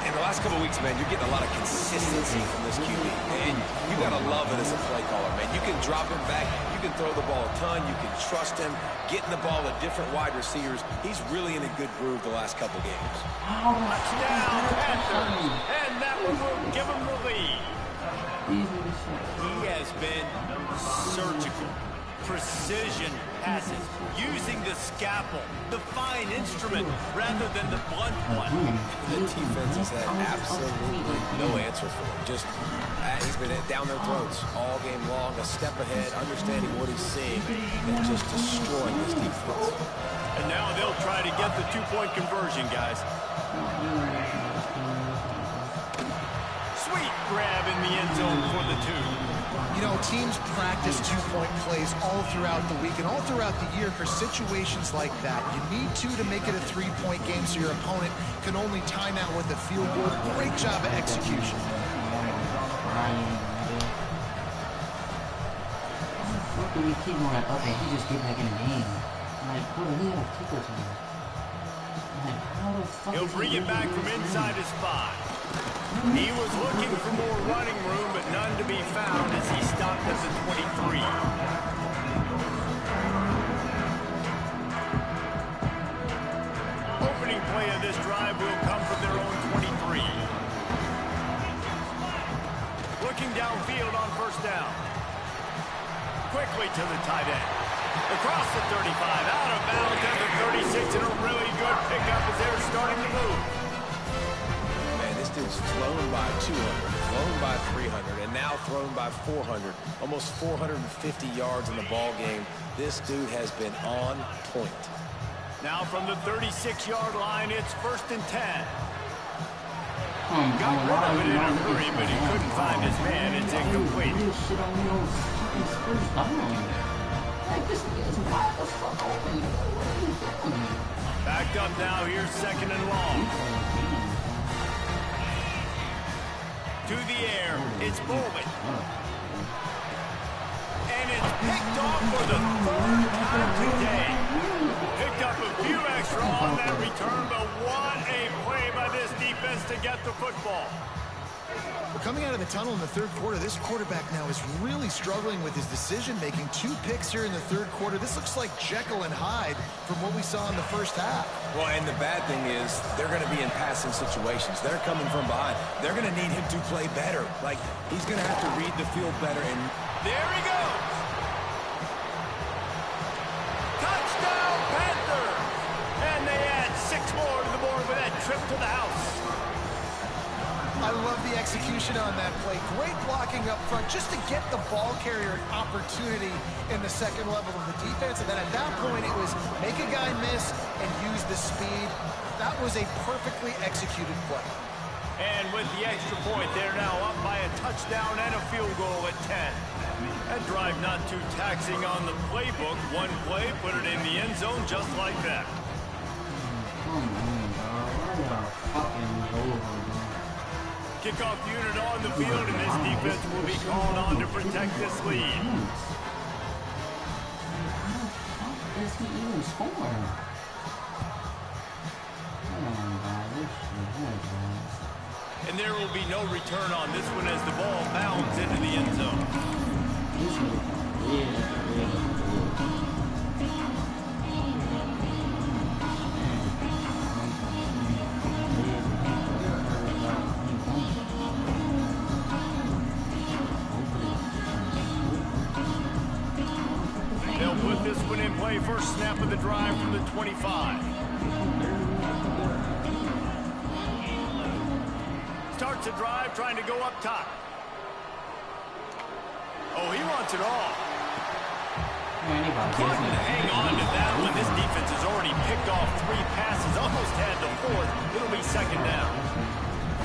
In the last couple of weeks, man, you're getting a lot of consistency from this QB. And you got to love it as a play caller, man. You can drop him back. You can throw the ball a ton. You can trust him. Getting the ball to different wide receivers. He's really in a good groove the last couple games. Touchdown, Panthers. And that one will give him the lead. He has been surgical, precision passes, using the scalpel, the fine instrument, rather than the blunt one. The defense has had absolutely no answer for him. Just, he's been down their throats all game long, a step ahead, understanding what he's seeing, and just destroying this defense. And now they'll try to get the 2-point conversion, guys. Sweet grab in the end zone for the 2. You know, teams practice 2-point plays all throughout the week and all throughout the year for situations like that. You need to make it a 3-point game so your opponent can only time out with a field goal. Great job of execution. What do we keep on like, okay, he just get back in the game? Like, bro, he had a kicker time. Like, how the fuck He'll bring it back from inside his spot. He was looking for more running room, but none to be found as he stopped at the 23. Opening play of this drive will come from their own 23. Looking downfield on 1st down. Quickly to the tight end. Across the 35, out of bounds at the 36, and a really good pickup as they're starting to move. This dude's flown by 200, flown by 300, and now thrown by 400. Almost 450 yards in the ball game. This dude has been on point. Now from the 36-yard line, it's 1st and 10. Got rid of it in a hurry, but he couldn't find his man. It's incomplete. Like, This is wide the fuck open. Backed up now, here's second and long. To the air, it's Bowman. And it's picked off for the third time today. Picked up a few extra on that return, but what a play by this defense to get the football. Well, coming out of the tunnel in the third quarter, this quarterback now is really struggling with his decision-making. 2 picks here in the third quarter. This looks like Jekyll and Hyde from what we saw in the first half. Well, and the bad thing is they're going to be in passing situations. They're coming from behind. They're going to need him to play better. Like, he's going to have to read the field better. And there he goes. Touchdown, Panthers! And they add 6 more to the board with that trip to the house. I love the execution on that play. Great blocking up front just to get the ball carrier an opportunity in the second level of the defense. And then at that point, it was make a guy miss and use the speed. That was a perfectly executed play. And with the extra point, they're now up by a touchdown and a field goal at 10. That drive not too taxing on the playbook. One play, put it in the end zone just like that. Come on, dog. Fucking over. Kickoff unit on the field, and this defense will be called on to protect this lead. How does he even score? And there will be no return on this one as the ball bounds into the end zone. They'll put this one in play. First snap of the drive from the 25. Starts a drive trying to go up top. Oh, he wants it all. Couldn't hang on to that one. This defense has already picked off 3 passes, almost had the 4th. It'll be second down.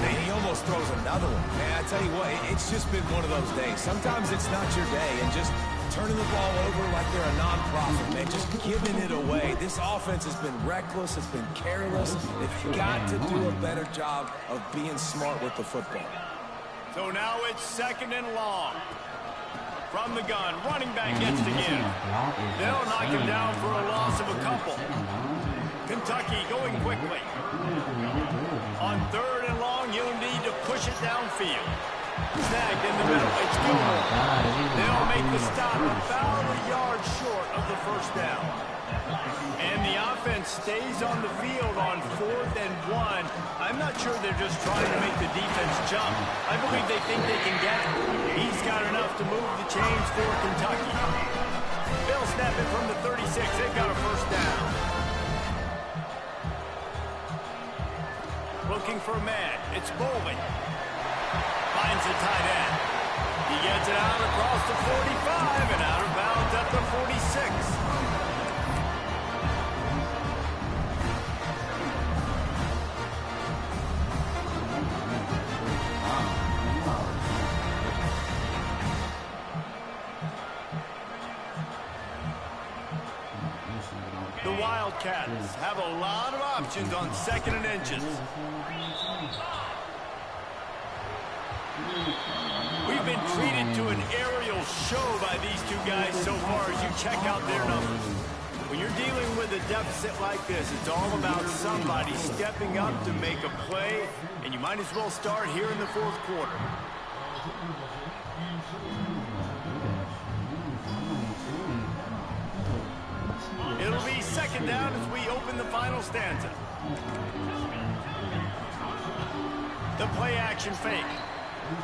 man, he almost throws another one. Man, I tell you what, it's just been one of those days. Sometimes it's not your day, and just turning the ball over like they're a non-profit, man, just giving it away. This offense has been reckless, it's been careless. They've got to do a better job of being smart with the football. So now it's second and long. From the gun, running back gets to give. They'll knock him down for a loss of a couple. Kentucky going quickly. On third and long, you'll need to push it downfield. Snagged in the middle, it's Gilmore. They'll make the stop about a yard short of the first down. And the offense stays on the field on 4th and 1. I'm not sure they're just trying to make the defense jump. I believe they think they can get it. He's got enough to move the chains for Kentucky. They'll snap it from the 36. They've got a first down. Looking for a man. It's Bowling. Finds the tight end. He gets it out across the 45 and out of bounds at the 46. The Wildcats have a lot of options on second and inches. We've been treated to an aerial show by these two guys so far as you check out their numbers. When you're dealing with a deficit like this, it's all about somebody stepping up to make a play, and you might as well start here in the 4th quarter. It'll be second down as we open the final stanza. The play action fake.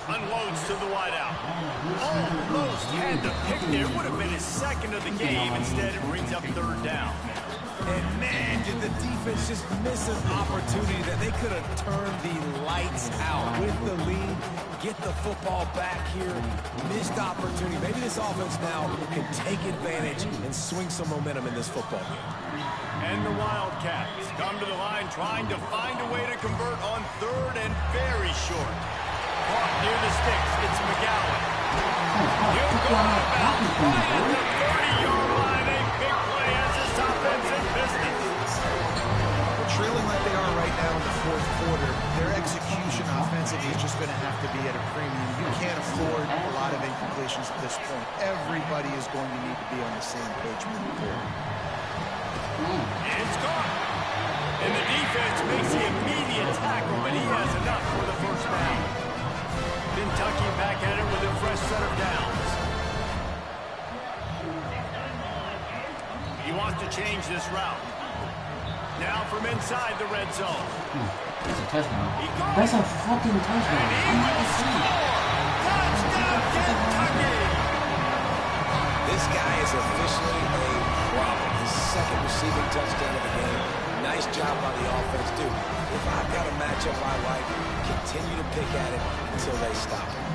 Unloads to the wideout. Almost had the pick there. Would have been his second of the game. Instead, it brings up 3rd down. And man, did the defense just miss an opportunity that they could have turned the lights out with the lead, get the football back here. Missed opportunity. Maybe this offense now can take advantage and swing some momentum in this football game. And the Wildcats come to the line trying to find a way to convert on 3rd and very short. Caught near the sticks. It's McGowan. He'll go out of bounds right at the 30-yard line. this point. Everybody is going to need to be on the same page moving forward. It's gone. And the defense makes the immediate tackle, but he has enough for the first down. Kentucky back at it with a fresh set of downs. He wants to change this route. Now from inside the red zone. That's a touchdown. That's a fucking touchdown. And he will score! Touchdown, Kentucky! This guy is officially a problem. His second receiving touchdown of the game. Nice job by the offense. Dude, if I've got a matchup I like, continue to pick at it until they stop it.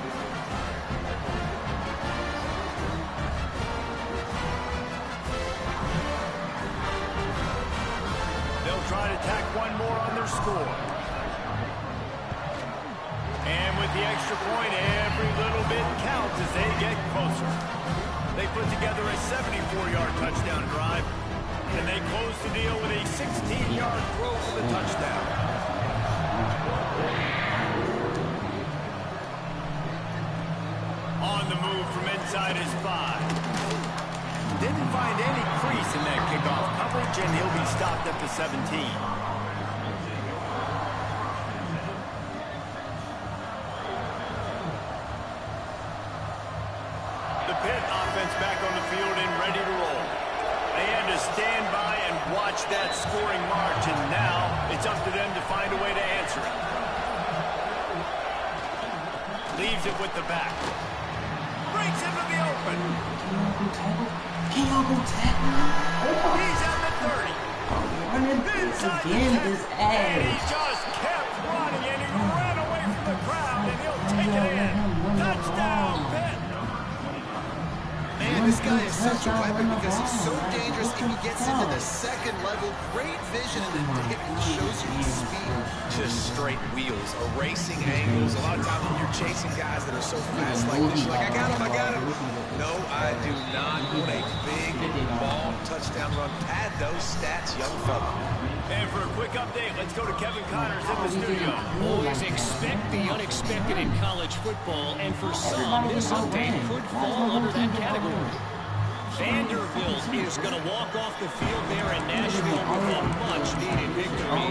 They'll try to tack one more on their score. And with the extra point, every little bit counts as they get closer. They put together a 74-yard touchdown drive, and they close the deal with a 16-yard throw for the touchdown. On the move from inside his 5. Didn't find any crease in that kickoff coverage, and he'll be stopped at the 17. The Pitt offense back on the field and ready to roll. They had to stand by and watch that scoring march, and now it's up to them to find a way to answer it. Leaves it with the back. Breaks into the open. Can y'all go tackle? He's at the 30. Running Inside the again 10. is And he ass. just kept running, and he ran away from the crowd, and he'll take it in. Touchdown, Pitt. Man, this guy is such a weapon because he's so dangerous. If he gets into the second level, great vision, and it shows you his speed. Just straight wheels, erasing angles. A lot of times when you're chasing guys that are so fast like this, you're like, I got him. No, I do not want a big, long touchdown run. Pad those stats, young fella. And for a quick update, let's go to Kevin Connors in the studio. Always expect the unexpected in college football, and for some, this update could fall under that category. Vanderbilt is going to walk off the field there in Nashville with a much-needed victory.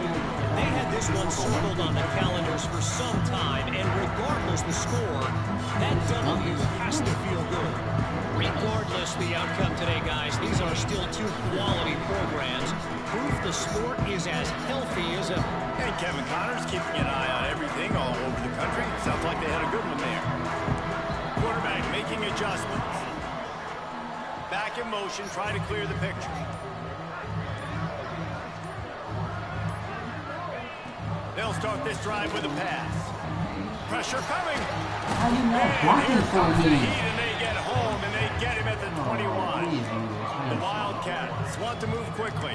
They had this one circled on the calendars for some time, and regardless the score, that W has to feel good. Regardless the outcome today, guys, these are still two quality programs. Proof the sport is as healthy as ever. And Kevin Connors keeping an eye on everything all over the country. Sounds like they had a good one there. Quarterback making adjustments. Back in motion, try to clear the picture. They'll start this drive with a pass. Pressure coming. How you not blocking for Heat, me? and they get home, and they get him at the 21. The Wildcats want to move quickly.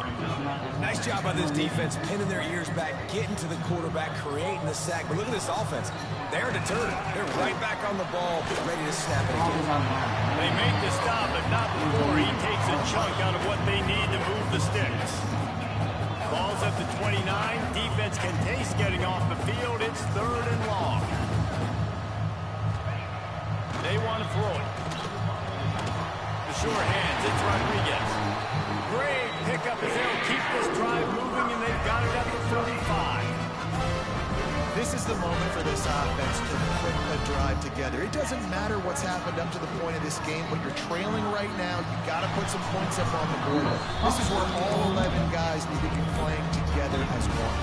Nice job by this defense, pinning their ears back, getting to the quarterback, creating the sack. But look at this offense. They're deterred. They're right back on the ball, ready to snap it again. They make the stop, but not before he takes a chunk out of what they need to move the sticks. Ball's at the 29. Defense can taste getting off the field. It's 3rd and long. They want to throw it. The sure hands, it's Rodriguez. Great pickup as they'll keep this drive moving, and they've got it at the 35. This is the moment for this offense to put a drive together. It doesn't matter what's happened up to the point of this game, but you're trailing right now. You got to put some points up on the board. This is where all 11 guys need to be playing together as one.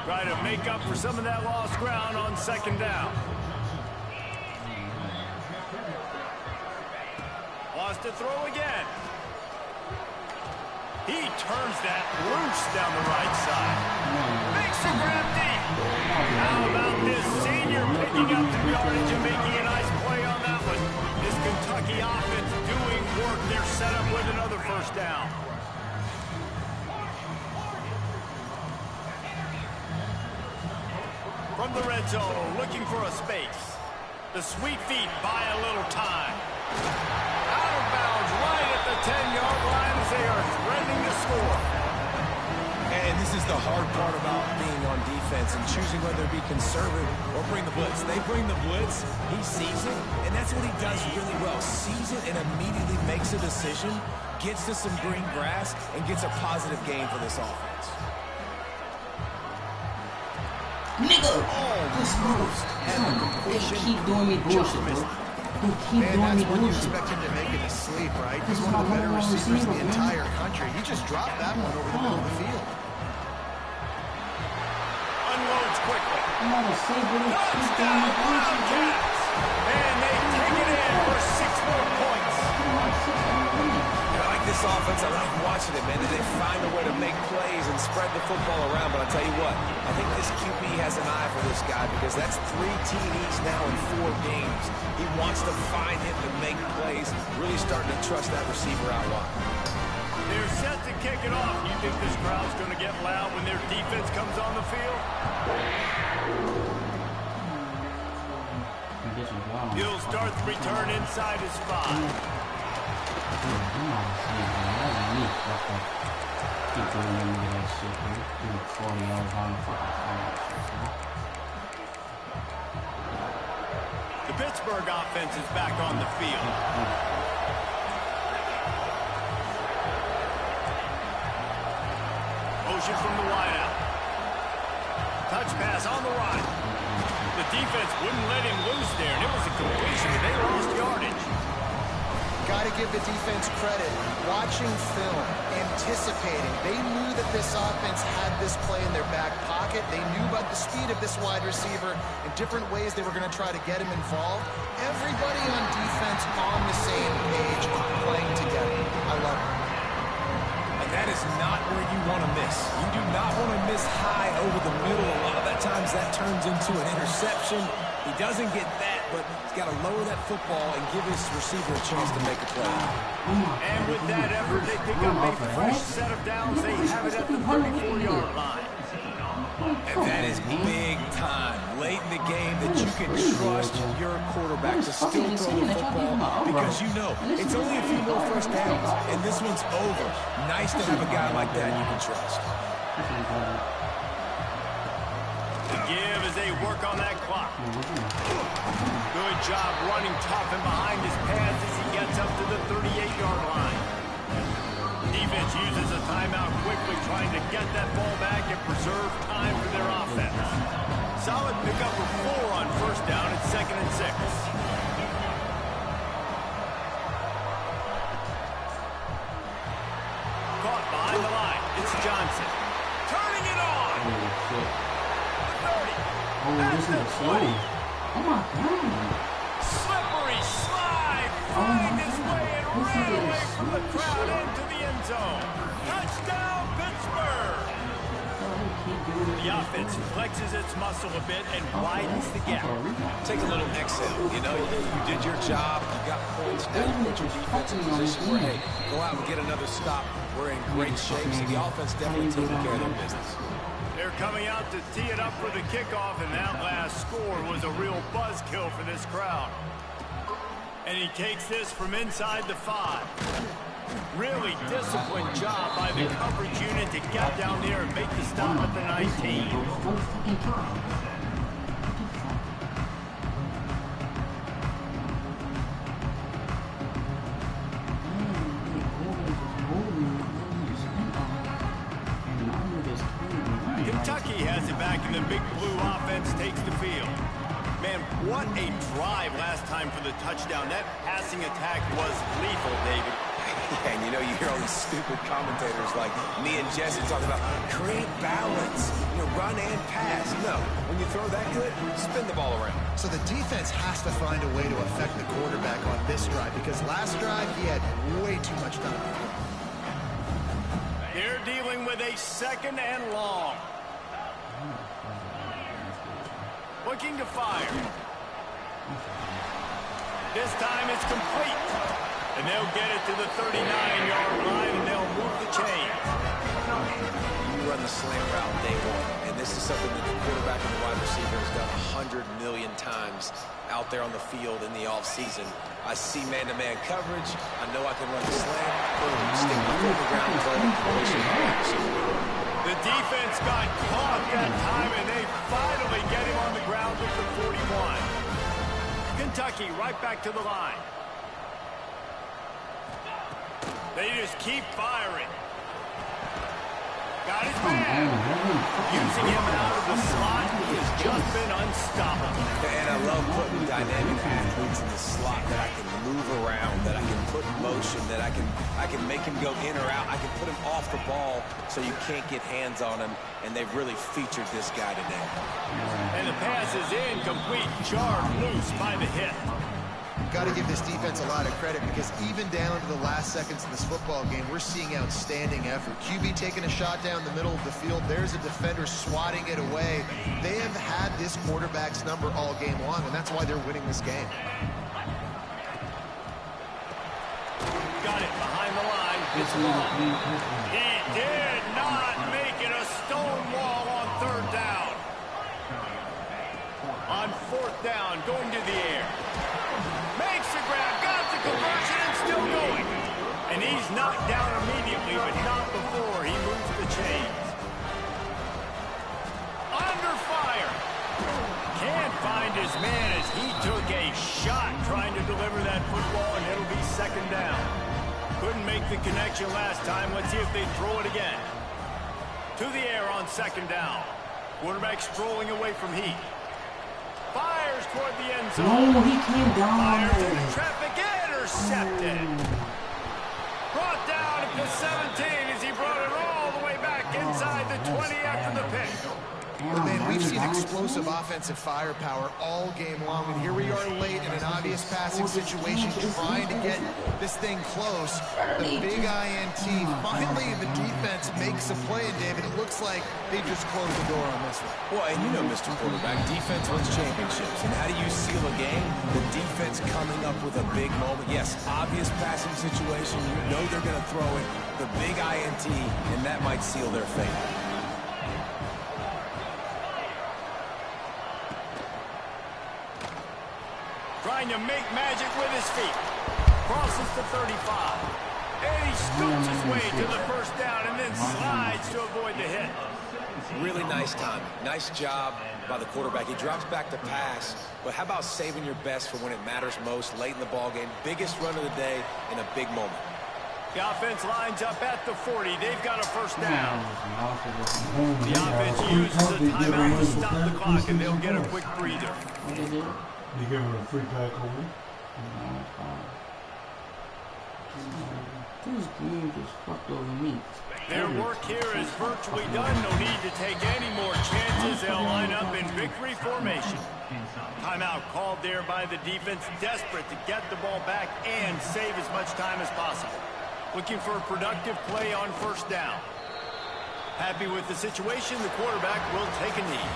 Try to make up for some of that lost ground on 2nd down. Wants to throw again. He turns that loose down the right side. Makes the grab deep. How about this senior picking up some yardage and making a nice play on that one? This Kentucky offense doing work. They're set up with another 1st down. From the red zone, looking for a space. The sweet feet buy a little time. Out of bounds right at the 10-yard line. they are threatening to score. And this is the hard part about being on defense and choosing whether to be conservative or bring the blitz. They bring the blitz, he sees it, and that's what he does really well. Sees it and immediately makes a decision, gets to some green grass, and gets a positive gain for this offense. Nigga! This move and the completion. They keep doing me bullshit, bro. They keep And doing that's me when you bullshit. expect him to make it to sleep, right? He's one of the better receivers in the entire country. He just dropped that one over the middle of the field. Unloads quickly. I'm gonna say, bro, they keep doing me bullshit, bro. And they take it in for 6 more points. I like this offense. I like watching it, man. They find a way to make plays and spread the football around. But I'll tell you what, I think this QB has an eye for this guy because that's 3 TDs now in 4 games. He wants to find him to make plays, really starting to trust that receiver out wide. They're set to kick it off. You think this crowd's going to get loud when their defense comes on the field? He'll start the return inside his 5. The Pittsburgh offense is back on the field. Motion from the wideout. Touch pass on the right. The defense wouldn't let him loose there, and it was a completion, but they lost yardage. Got to give the defense credit. Watching film, anticipating. They knew that this offense had this play in their back pocket. They knew about the speed of this wide receiver and different ways they were going to try to get him involved. Everybody on defense on the same page, playing together. I love it. And that is not where you want to miss. You do not want to miss high over the middle. A lot of that times that turns into an interception. He doesn't get that, but he's got to lower that football and give his receiver a chance to make a play. And with that effort, they pick up a fresh set of downs. They have it at the 34-yard line. And that is big time, late in the game, that you can trust your quarterback to still throw the football because you know it's only a few more first downs, and this one's over. Nice to have a guy like that you can trust. The give as they work on that clock. Good job running tough and behind his pads as he gets up to the 38-yard line. Defense uses a timeout quickly, trying to get that ball back and preserve time for their offense. Solid pickup of 4 on first down at 2nd and 6. Caught behind the line. It's Johnson. Turning it on. 30. This is a slow. Oh my God. Slippery slide. Find his way and ran away from the crowd into the end zone. Touchdown, Pittsburgh. The offense flexes its muscle a bit and widens the gap. Take a little exhale. You know, you did your job. You got points. Now you put your defense in a position where, hey, go out and get another stop. We're in great shape. So the offense definitely taking care of their business. They're coming out to tee it up for the kickoff, and that last score was a real buzzkill for this crowd. And he takes this from inside the 5. Really disciplined job by the coverage unit to get down there and make the stop at the 19. Kentucky has it back, and the Big Blue offense takes the field. Man, what a drive last time for the touchdown. That passing attack was lethal, David. And you know, you hear all these stupid commentators like me and Jesse talking about create balance, you know, run and pass. No, when you throw that good, spin the ball around. So the defense has to find a way to affect the quarterback on this drive because last drive he had way too much time. They're dealing with a 2nd and long. Looking to fire. This time it's complete. And they'll get it to the 39-yard line, and they'll move the chains. You run the slant route day 1, and this is something that the quarterback and the wide receiver has done 100 million times. out there on the field in the offseason. I see man-to-man coverage. I know I can run the slant. Boom, stick my foot in the ground, the defense got caught that time, and they finally get him on the ground with the 41. Kentucky right back to the line. They just keep firing. Got his man. Using him out of the slot, he has just been unstoppable. And I love putting dynamic athletes in the slot that I can move around, that I can put in motion, that I can make him go in or out. I can put him off the ball so you can't get hands on him, and they've really featured this guy today. And the pass is incomplete, jarred loose by the hit. Got to give this defense a lot of credit because even down to the last seconds of this football game, we're seeing outstanding effort. QB taking a shot down the middle of the field. There's a defender swatting it away. They have had this quarterback's number all game long, and that's why they're winning this game. Got it behind the line. It's long. He did not make it a stone wall on third down. On fourth down, going to the air. Makes the grab, got the conversion, and still going. And he's knocked down immediately, but not before he moves the chains. Under fire. Can't find his man as he took a shot trying to deliver that football, and it'll be second down. Couldn't make the connection last time. Let's see if they throw it again. To the air on second down. Quarterback strolling away from Heat. Fires toward the end zone. No, he came down. Fires into traffic, intercepted. Brought down at the 17 as he brought it all the way back inside the 20 after the pick. But man, we've seen explosive offensive firepower all game long, and here we are late in an obvious passing situation trying to get this thing close. The big INT, finally the defense makes a play, and David, it looks like they just closed the door on this one. Well, and you know, Mr. Quarterback, defense wins championships. And how do you seal a game? The defense coming up with a big moment. Yes, obvious passing situation. You know they're going to throw it. The big INT, and that might seal their fate. Trying to make magic with his feet. Crosses the 35. And he scoots his way to the first down and then slides to avoid the hit. Really nice timing. Nice job by the quarterback. He drops back to pass, but how about saving your best for when it matters most late in the ball game? Biggest run of the day in a big moment. The offense lines up at the 40. They've got a first down. The offense uses a timeout to stop the clock, and they'll get a quick breather. You give him a free tackle. This game just fucked over me. Their work here is virtually done. No need to take any more chances. They'll line up in victory formation. Timeout called there by the defense, desperate to get the ball back and save as much time as possible. Looking for a productive play on first down. Happy with the situation, the quarterback will take a knee.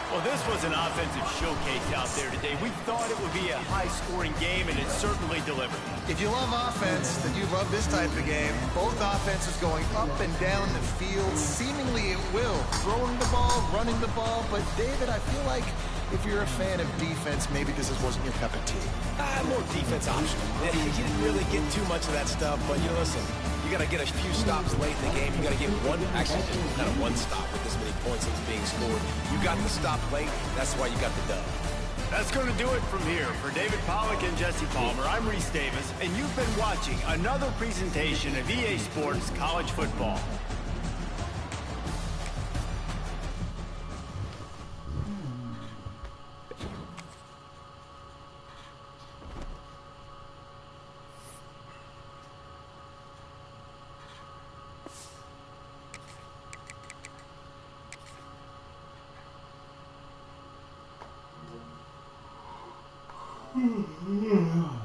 Well, this was an offensive showcase out there today. We thought it would be a high-scoring game, and it certainly delivered. If you love offense, then you love this type of game. Both offenses going up and down the field, seemingly at will. Throwing the ball, running the ball. But, David, I feel like if you're a fan of defense, maybe this wasn't your cup of tea. More defense option. Yeah, you didn't really get too much of that stuff, but, you know, listen, you got to get a few stops late in the game. You got to get one, actually, not one stop with this many points that's being scored. You got the stop late. That's why you got the dub. That's going to do it from here. For David Pollack and Jesse Palmer, I'm Reese Davis, and you've been watching another presentation of EA Sports College Football. Yeah.